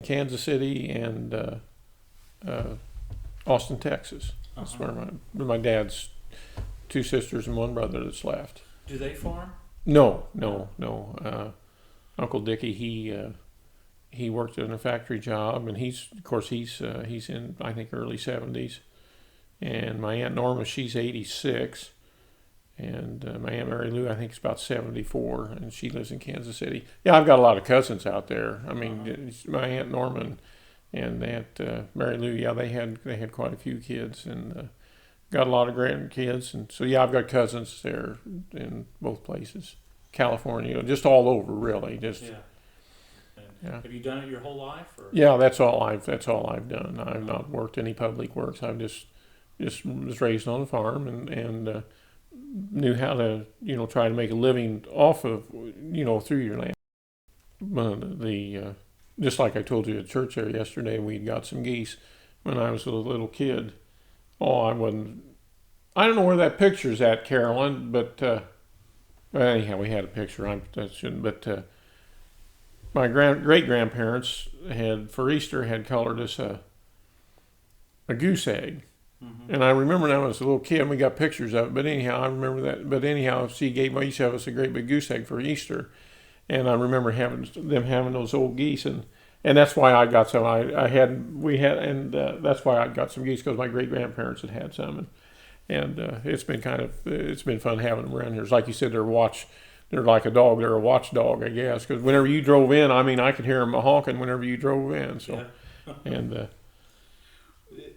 Kansas City and Austin, Texas. That's where my dad's two sisters and one brother that's left. Do they farm? No. Uncle Dickie, he worked in a factory job, and he's in, I think, early 70s. And my Aunt Norma, she's 86. And my Aunt Mary Lou, I think, is about 74, and she lives in Kansas City. Yeah, I've got a lot of cousins out there. I mean, my Aunt Norma and Aunt Mary Lou, yeah, they had quite a few kids, and got a lot of grandkids. And so, yeah, I've got cousins there in both places. California, just all over, really. Just Yeah. yeah. Have you done it your whole life? Or? Yeah, that's all I've done. I've not worked any public works. I've just was raised on a farm and knew how to try to make a living off of through your land. Just like I told you at church there yesterday, we got some geese when I was a little kid. Oh, I don't know where that picture's at, Carolyn, but well, anyhow, we had a picture. My great grandparents for Easter had colored us a goose egg. Mm-hmm. And I remember when I was a little kid, and we got pictures of it. But anyhow, I remember that. But anyhow, she used to have us a great big goose egg for Easter, and I remember them having those old geese, and that's why I got some. That's why I got some geese, because my great grandparents had some, and it's been fun having them around here. It's like you said, they're like a dog. They're a watchdog, I guess, because whenever you drove in, I mean, I could hear them honking whenever you drove in. So, yeah. And.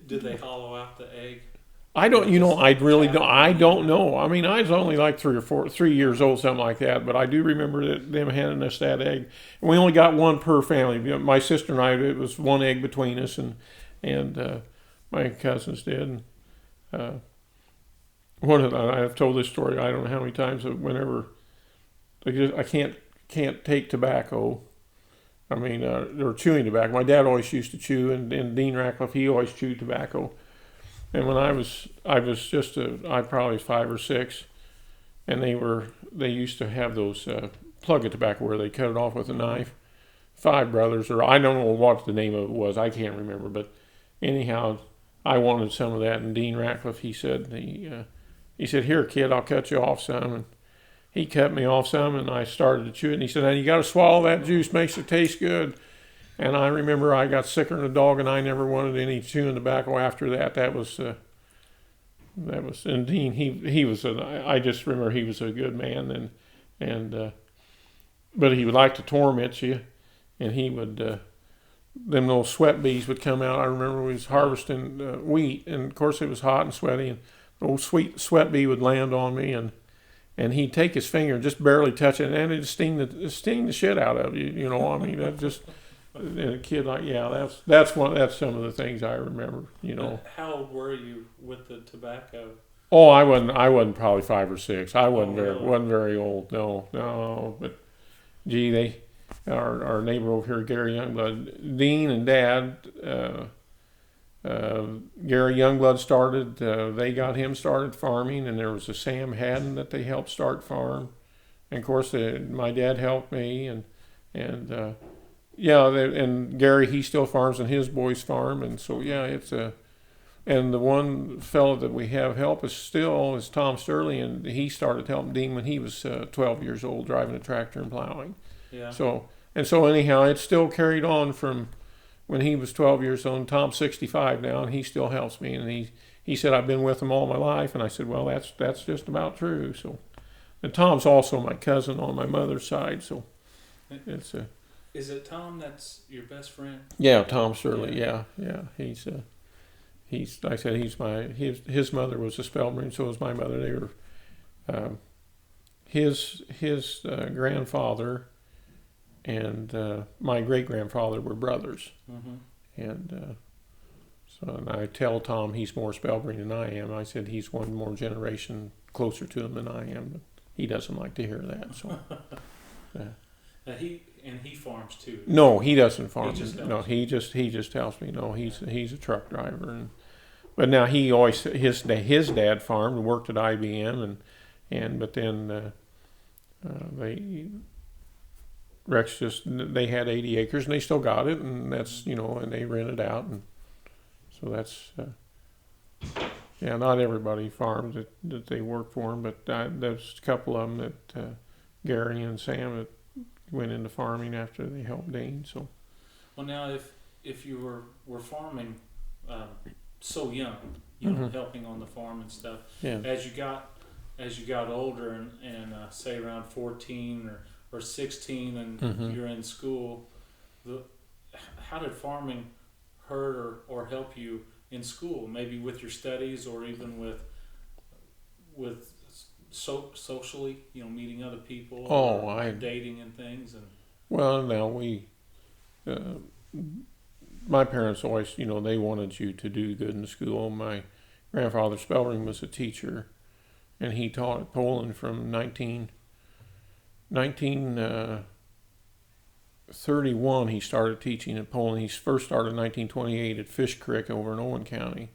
Did they hollow out the egg? I don't. I really don't. I don't know. I mean, I was only like 3 years old, something like that. But I do remember them handing us that egg. And we only got one per family. My sister and I, it was one egg between us, and my cousins did. I've told this story. I don't know how many times. Whenever I can't take tobacco. I mean, or chewing tobacco. My dad always used to chew, and Dean Ratcliffe, he always chewed tobacco. And when I was I probably was 5 or 6, and they used to have those plug of tobacco where they cut it off with a knife. 5 brothers, or I don't know what the name of it was. I can't remember, but anyhow, I wanted some of that. And Dean Ratcliffe, he said, "Here, kid, I'll cut you off some." And he cut me off some, and I started to chew it. And he said, "Now you got to swallow that juice, makes it taste good." And I remember I got sicker than a dog, and I never wanted any chewing tobacco after that. That was and Dean. He was I just remember he was a good man, but he would like to torment you, and he would. Them little sweat bees would come out. I remember we was harvesting wheat, and of course it was hot and sweaty, and the old sweet sweat bee would land on me, and he'd take his finger and just barely touch it, and it'd sting the shit out of you. I mean, that just a kid like that's some of the things I remember. How old were you with the tobacco? Oh, I wasn't probably 5 or 6. I wasn't very old. No. But gee, our neighbor over here, Gary Youngblood, Dean and Dad. Gary Youngblood started. They got him started farming, and there was a Sam Haddon that they helped start farm, and of course my dad helped me, and Gary, he still farms, and his boys farm, and so and the one fellow that we have help us still is Tom Sterling, and he started helping Dean when he was 12 years old, driving a tractor and plowing. Yeah. So anyhow, it's still carried on from when he was 12 years old. Tom's 65 now, and he still helps me. And he said, "I've been with him all my life." And I said, "Well, that's just about true." So, and Tom's also my cousin on my mother's side. So, it's Is it Tom that's your best friend? Yeah, Tom Shirley. Yeah. He's like I said, his mother was a Spellman, so was my mother. They were his grandfather and my great grandfather were brothers. Mm-hmm. And and I tell Tom he's more Spellman than I am. I said he's one more generation closer to him than I am, but he doesn't like to hear that. So he farms too. No, he doesn't farm. He just helps me. No, he's a truck driver, but now he always his dad farmed and worked at IBM, but then they Rex they had 80 acres and they still got it, and that's, and they rent it out, and so that's, yeah, not everybody farms that they work for them, but there's a couple of them that Gary and Sam that went into farming after they helped Dean. So, Well, now if you were farming so young, you know, Mhm. helping on the farm and stuff, yeah, as you got older and say around 14 or 16 and Mhm. you're in school, how did farming hurt or help you in school? Maybe with your studies or even with socially, you know, meeting other people Oh, or dating and things. And well, now uh, my parents always, they wanted you to do good in school. My grandfather Spellring was a teacher, and he taught at Poland from 1931. He started teaching at Poland. He first started in 1928 at Fish Creek over in Owen County,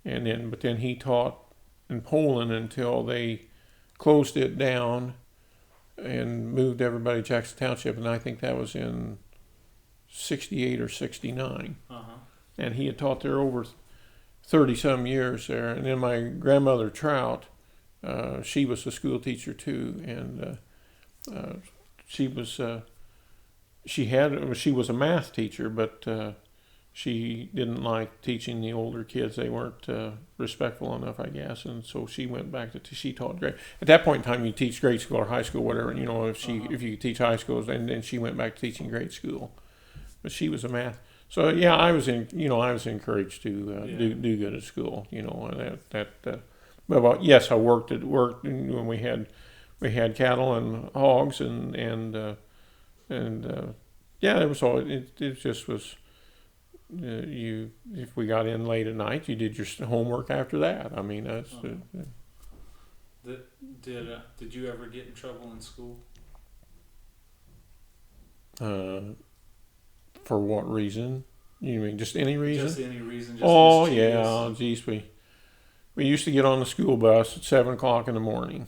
but then he taught in Poland until they closed it down and moved everybody to Jackson Township, and I think that was in 68 or 69. And he had taught there over 30 some years there. And then my grandmother Trout, she was a school teacher too, and she was she was a math teacher, but she didn't like teaching the older kids. They weren't respectful enough, I guess, and so she went back to she taught grade. At that point in time, you teach grade school or high school, whatever. If you teach high schools, and then she went back to teaching grade school. But she was a math. So yeah, I was encouraged to do good at school. And but yes, I worked when we had cattle and hogs and yeah, it was all it just was. If we got in late at night, you did your homework after that. I mean, that's. Did you ever get in trouble in school? For what reason? You mean just any reason? Just any reason. Just Oh mischievous? yeah, geez, we used to get on the school bus at 7 o'clock in the morning,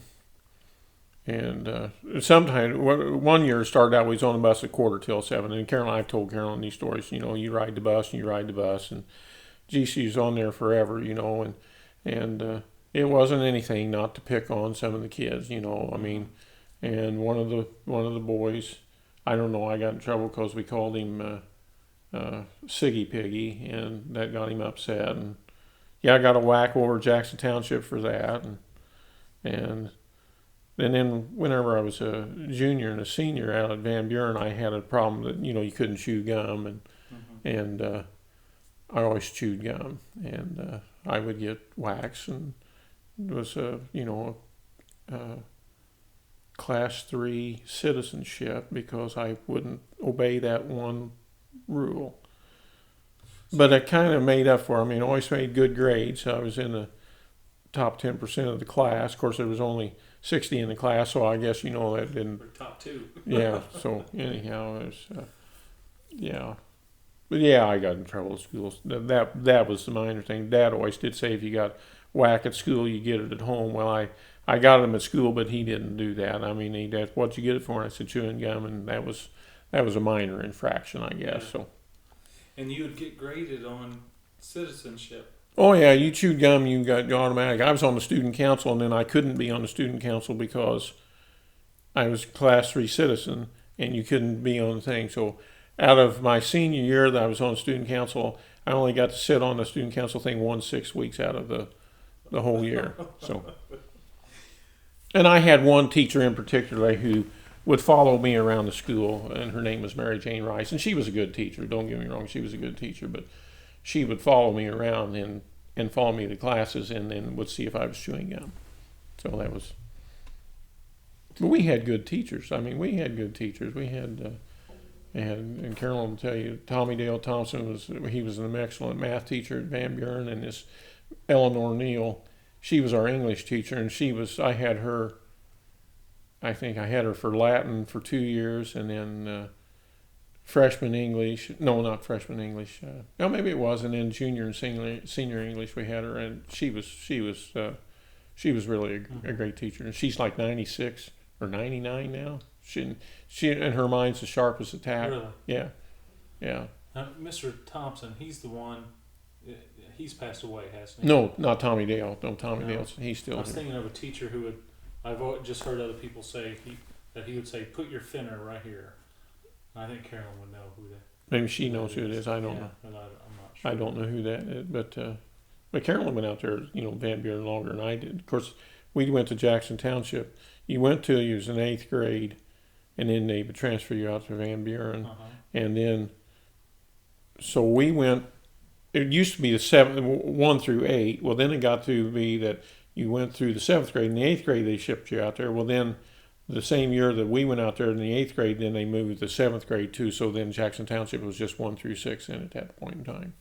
and sometimes one year it started out we was on the bus at 6:45. And I've told Carolyn these stories. You ride the bus and you ride the bus, and GC's on there forever. And it wasn't anything not to pick on some of the kids. I mean, and one of the boys, I don't know, I got in trouble because we called him Siggy Piggy, and that got him upset. And yeah, I got a whack over Jackson Township for that. And then whenever I was a junior and a senior out at Van Buren, I had a problem that you couldn't chew gum, and I always chewed gum, and I would get whacks, and it was Class 3 citizenship because I wouldn't obey that one rule. But I kind of made up for it. I mean, I always made good grades. I was in the top 10% of the class. Of course, there was only 60 in the class, so I guess that didn't. Or top 2. Yeah. So anyhow, it was yeah. But yeah, I got in trouble at school. That was the minor thing. Dad always did say if you got whack at school, you get it at home. Well, I got him at school, but he didn't do that. I mean, he asked, "What'd you get it for?" And I said, "Chewing gum," and that was a minor infraction, I guess. Yeah. So. And you would get graded on citizenship. Oh yeah, you chewed gum, you got automatic. I was on the student council, and then I couldn't be on the student council because I was a Class 3 citizen, and you couldn't be on the thing. So, out of my senior year that I was on the student council, I only got to sit on the student council thing 6 weeks out of the whole year. So, and I had one teacher in particular who would follow me around the school, and her name was Mary Jane Rice, and she was a good teacher. Don't get me wrong, she was a good teacher, but she would follow me around and follow me to classes, and then would see if I was chewing gum. So that was. But we had good teachers. I mean, we had good teachers. We had, and Carolyn will tell you, Tommy Dale Thompson was an excellent math teacher at Van Buren, and this Eleanor Neal, she was our English teacher, and I had her. I think I had her for Latin for 2 years, and then freshman English. No, not freshman English. No, maybe it was. And then junior and senior English we had her, and she was really a great teacher. And she's like 96 or 99 now. She and her mind's as sharp as a tack. Really? Yeah, yeah. Mr. Thompson, he's the one. He's passed away, hasn't he? No, not Tommy Dale. No, Tommy No. Dale's. He's I still was here. thinking of a teacher who would. Just heard other people say that he would say, "Put your finner right here." I think Carolyn would know who that. Maybe she knows who it is. I don't Yeah, know. but I'm not sure. I don't know who that is, but Carolyn went out there, Van Buren longer than I did. Of course, we went to Jackson Township. You went till you was in 8th grade, and then they would transfer you out to Van Buren, Uh-huh. and then so we went. It used to be the 1 through 8. Well, then it got to be that you went through the 7th grade. In the 8th grade, they shipped you out there. Well, then the same year that we went out there in the 8th grade, then they moved the 7th grade too. So then Jackson Township was just 1 through 6 then at that point in time.